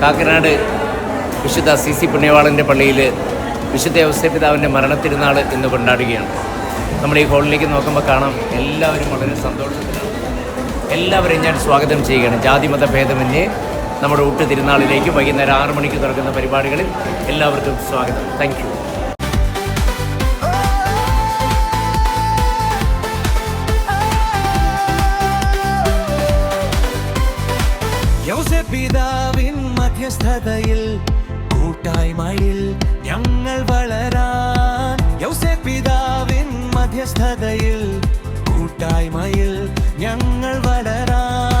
കാക്കനാട് വിശുദ്ധ CC പുണ്യവാളൻ്റെ പള്ളിയിൽ വിശുദ്ധ ഔസേപ്പിതാവിൻ്റെ മരണത്തിരുന്നാൾ ഇന്ന് കൊണ്ടാടുകയാണ്. നമ്മൾ ഈ ഹോളിലേക്ക് നോക്കുമ്പോൾ കാണാം എല്ലാവരും വളരെ സന്തോഷത്തിലാണ്. എല്ലാവരെയും ഞാൻ സ്വാഗതം ചെയ്യുകയാണ്. ജാതിമത ഭേദമന്യേ നമ്മുടെ ഊട്ട് തിരുനാളിലേക്ക് വൈകുന്നേരം 6 മണിക്ക് തുറക്കുന്ന പരിപാടികളിൽ എല്ലാവർക്കും സ്വാഗതം. Thank you. ഔസേപ്പിതാവിൻ മധ്യസ്ഥതയിൽ കൂട്ടായ്മയിൽ ഞങ്ങൾ വളരാൻ. ഔസേപ്പിതാവിൻ മധ്യസ്ഥതയിൽ കൂട്ടായ്മയിൽ ഞങ്ങൾ വളരാൻ.